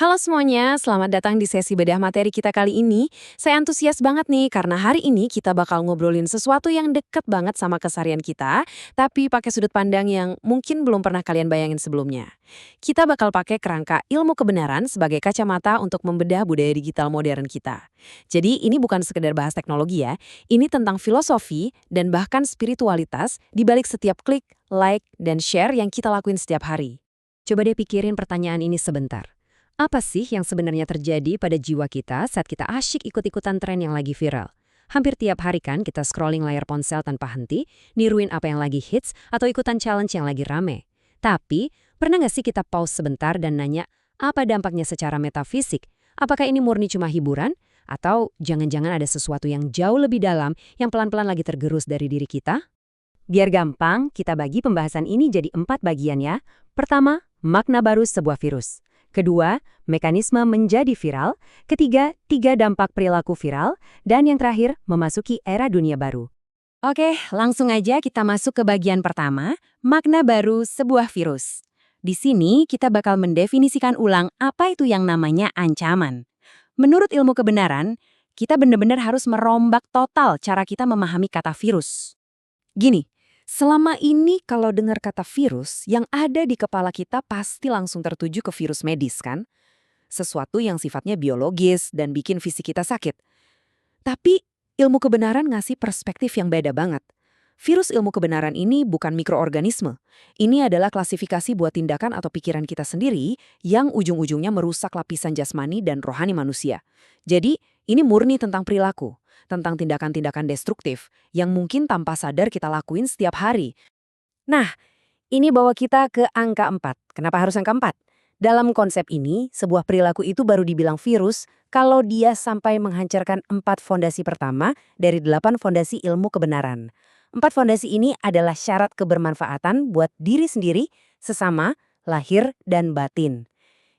Halo semuanya, selamat datang di sesi bedah materi kita kali ini. Saya antusias banget nih karena hari ini kita bakal ngobrolin sesuatu yang deket banget sama keseharian kita, tapi pakai sudut pandang yang mungkin belum pernah kalian bayangin sebelumnya. Kita bakal pakai kerangka ilmu kebenaran sebagai kacamata untuk membedah budaya digital modern kita. Jadi ini bukan sekedar bahas teknologi ya, ini tentang filosofi dan bahkan spiritualitas di balik setiap klik, like, dan share yang kita lakuin setiap hari. Coba deh pikirin pertanyaan ini sebentar. Apa sih yang sebenarnya terjadi pada jiwa kita saat kita asyik ikut-ikutan tren yang lagi viral? Hampir tiap hari kan kita scrolling layar ponsel tanpa henti, niruin apa yang lagi hits, atau ikutan challenge yang lagi rame. Tapi, pernah nggak sih kita pause sebentar dan nanya, apa dampaknya secara metafisik? Apakah ini murni cuma hiburan? Atau jangan-jangan ada sesuatu yang jauh lebih dalam yang pelan-pelan lagi tergerus dari diri kita? Biar gampang, kita bagi pembahasan ini jadi 4 bagian ya. Pertama, makna baru sebuah virus. Kedua, mekanisme menjadi viral. Ketiga, 3 dampak perilaku viral. Dan yang terakhir, memasuki era dunia baru. Oke, langsung aja kita masuk ke bagian pertama, makna baru sebuah virus. Di sini kita bakal mendefinisikan ulang apa itu yang namanya ancaman. Menurut ilmu kebenaran, kita benar-benar harus merombak total cara kita memahami kata virus. Gini, selama ini kalau dengar kata virus, yang ada di kepala kita pasti langsung tertuju ke virus medis kan? Sesuatu yang sifatnya biologis dan bikin fisik kita sakit. Tapi ilmu kebenaran ngasih perspektif yang beda banget. Virus ilmu kebenaran ini bukan mikroorganisme. Ini adalah klasifikasi buat tindakan atau pikiran kita sendiri yang ujung-ujungnya merusak lapisan jasmani dan rohani manusia. Jadi, ini murni tentang perilaku, tentang tindakan-tindakan destruktif yang mungkin tanpa sadar kita lakuin setiap hari. Nah, ini bawa kita ke angka 4. Kenapa harus angka 4? Dalam konsep ini, sebuah perilaku itu baru dibilang virus kalau dia sampai menghancurkan 4 fondasi pertama dari 8 fondasi ilmu kebenaran. 4 fondasi ini adalah syarat kebermanfaatan buat diri sendiri, sesama, lahir, dan batin.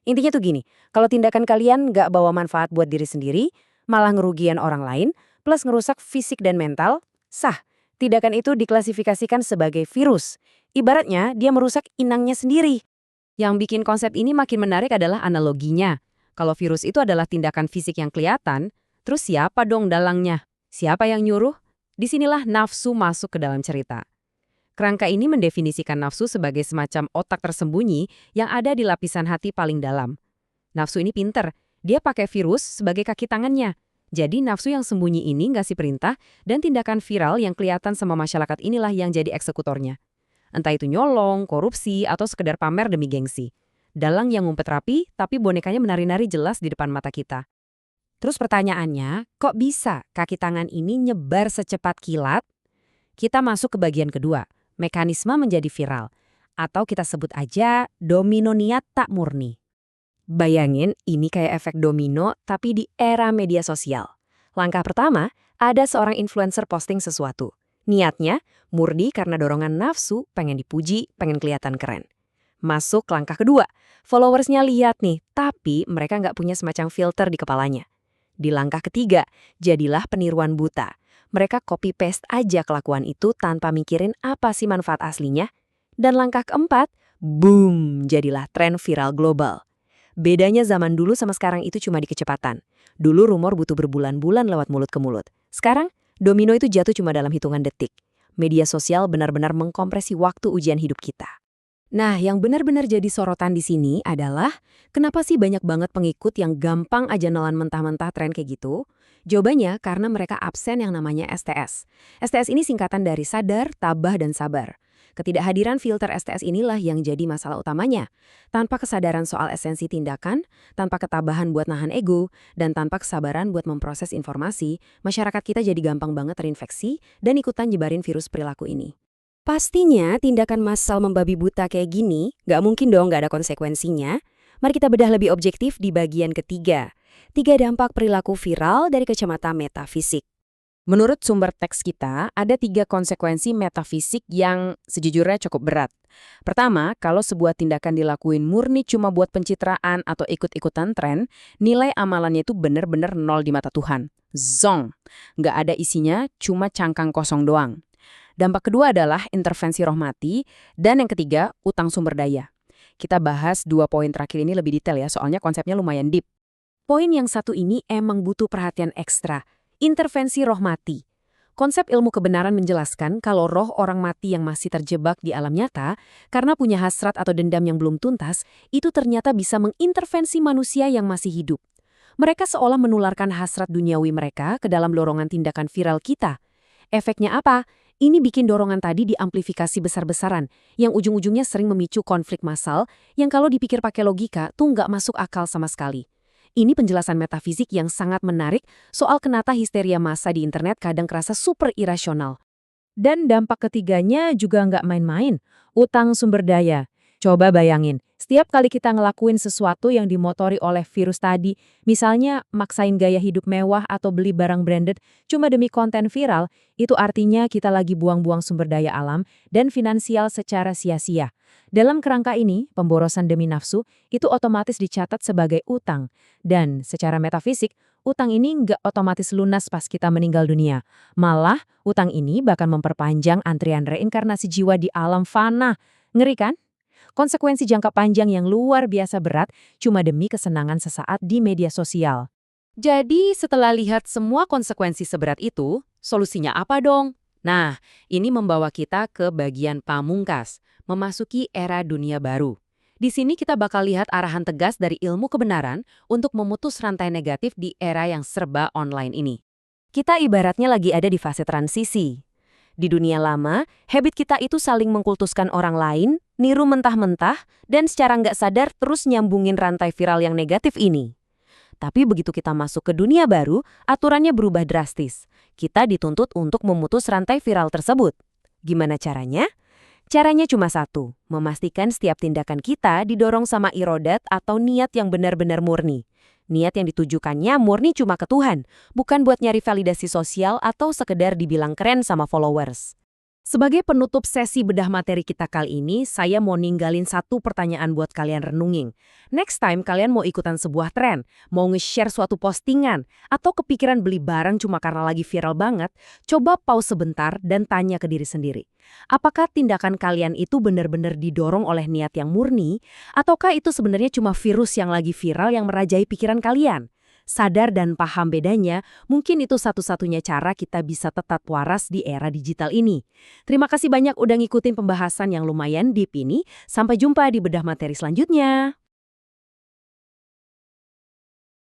Intinya tuh gini, kalau tindakan kalian nggak bawa manfaat buat diri sendiri, malah ngerugian orang lain, plus ngerusak fisik dan mental, sah. Tindakan itu diklasifikasikan sebagai virus. Ibaratnya dia merusak inangnya sendiri. Yang bikin konsep ini makin menarik adalah analoginya. Kalau virus itu adalah tindakan fisik yang kelihatan, terus siapa dong dalangnya? Siapa yang nyuruh? Disinilah nafsu masuk ke dalam cerita. Kerangka ini mendefinisikan nafsu sebagai semacam otak tersembunyi yang ada di lapisan hati paling dalam. Nafsu ini pinter, dia pakai virus sebagai kaki tangannya. Jadi nafsu yang sembunyi ini ngasih perintah dan tindakan viral yang kelihatan sama masyarakat inilah yang jadi eksekutornya. Entah itu nyolong, korupsi, atau sekedar pamer demi gengsi. Dalang yang ngumpet rapi, tapi bonekanya menari-nari jelas di depan mata kita. Terus pertanyaannya, kok bisa kaki tangan ini nyebar secepat kilat? Kita masuk ke bagian kedua, mekanisme menjadi viral. Atau kita sebut aja domino niat tak murni. Bayangin, ini kayak efek domino tapi di era media sosial. Langkah pertama, ada seorang influencer posting sesuatu. Niatnya, murni karena dorongan nafsu, pengen dipuji, pengen kelihatan keren. Masuk langkah kedua, followersnya lihat nih, tapi mereka nggak punya semacam filter di kepalanya. Di langkah ketiga, jadilah peniruan buta. Mereka copy-paste aja kelakuan itu tanpa mikirin apa sih manfaat aslinya. Dan langkah keempat, boom, jadilah tren viral global. Bedanya zaman dulu sama sekarang itu cuma di kecepatan. Dulu rumor butuh berbulan-bulan lewat mulut ke mulut. Sekarang, domino itu jatuh cuma dalam hitungan detik. Media sosial benar-benar mengkompresi waktu ujian hidup kita. Nah, yang benar-benar jadi sorotan di sini adalah kenapa sih banyak banget pengikut yang gampang aja nelan mentah-mentah tren kayak gitu? Jawabannya karena mereka absen yang namanya STS. STS ini singkatan dari sadar, tabah, dan sabar. Ketidakhadiran filter STS inilah yang jadi masalah utamanya. Tanpa kesadaran soal esensi tindakan, tanpa ketabahan buat nahan ego, dan tanpa kesabaran buat memproses informasi, masyarakat kita jadi gampang banget terinfeksi dan ikutan nyebarin virus perilaku ini. Pastinya tindakan massal membabi buta kayak gini nggak mungkin dong nggak ada konsekuensinya. Mari kita bedah lebih objektif di bagian ketiga. 3 dampak perilaku viral dari kacamata metafisik. Menurut sumber teks kita, ada 3 konsekuensi metafisik yang sejujurnya cukup berat. Pertama, kalau sebuah tindakan dilakuin murni cuma buat pencitraan atau ikut-ikutan tren, nilai amalannya itu bener-bener nol di mata Tuhan. Zong. Nggak ada isinya, cuma cangkang kosong doang. Dampak kedua adalah intervensi roh mati, dan yang ketiga, utang sumber daya. kita bahas 2 poin terakhir ini lebih detail ya, soalnya konsepnya lumayan deep. Poin yang satu ini emang butuh perhatian ekstra, intervensi roh mati. Konsep ilmu kebenaran menjelaskan kalau roh orang mati yang masih terjebak di alam nyata, karena punya hasrat atau dendam yang belum tuntas, itu ternyata bisa mengintervensi manusia yang masih hidup. Mereka seolah menularkan hasrat duniawi mereka ke dalam dorongan tindakan viral kita. Efeknya apa? Ini bikin dorongan tadi diamplifikasi besar-besaran, yang ujung-ujungnya sering memicu konflik massal, yang kalau dipikir pakai logika tuh nggak masuk akal sama sekali. Ini penjelasan metafisik yang sangat menarik soal kenapa histeria massa di internet kadang kerasa super irasional. Dan dampak ketiganya juga nggak main-main, utang sumber daya. Coba bayangin, setiap kali kita ngelakuin sesuatu yang dimotori oleh virus tadi, misalnya maksain gaya hidup mewah atau beli barang branded cuma demi konten viral, itu artinya kita lagi buang-buang sumber daya alam dan finansial secara sia-sia. Dalam kerangka ini, pemborosan demi nafsu itu otomatis dicatat sebagai utang. Dan secara metafisik, utang ini nggak otomatis lunas pas kita meninggal dunia. Malah, utang ini bahkan memperpanjang antrian reinkarnasi jiwa di alam fana. Ngeri kan? Konsekuensi jangka panjang yang luar biasa berat cuma demi kesenangan sesaat di media sosial. Jadi, setelah lihat semua konsekuensi seberat itu, solusinya apa dong? Nah, ini membawa kita ke bagian pamungkas, memasuki era dunia baru. Di sini kita bakal lihat arahan tegas dari ilmu kebenaran untuk memutus rantai negatif di era yang serba online ini. Kita ibaratnya lagi ada di fase transisi. Di dunia lama, habit kita itu saling mengkultuskan orang lain, niru mentah-mentah, dan secara nggak sadar terus nyambungin rantai viral yang negatif ini. Tapi begitu kita masuk ke dunia baru, aturannya berubah drastis. Kita dituntut untuk memutus rantai viral tersebut. Gimana caranya? Caranya cuma satu, memastikan setiap tindakan kita didorong sama irodat atau niat yang benar-benar murni. Niat yang ditujukannya murni cuma ke Tuhan, bukan buat nyari validasi sosial atau sekedar dibilang keren sama followers. Sebagai penutup sesi bedah materi kita kali ini, saya mau ninggalin satu pertanyaan buat kalian renungin. Next time kalian mau ikutan sebuah tren, mau nge-share suatu postingan, atau kepikiran beli barang cuma karena lagi viral banget, coba pause sebentar dan tanya ke diri sendiri. Apakah tindakan kalian itu benar-benar didorong oleh niat yang murni, ataukah itu sebenarnya cuma virus yang lagi viral yang merajai pikiran kalian? Sadar dan paham bedanya, mungkin itu satu-satunya cara kita bisa tetap waras di era digital ini. Terima kasih banyak udah ngikutin pembahasan yang lumayan deep ini. Sampai jumpa di bedah materi selanjutnya.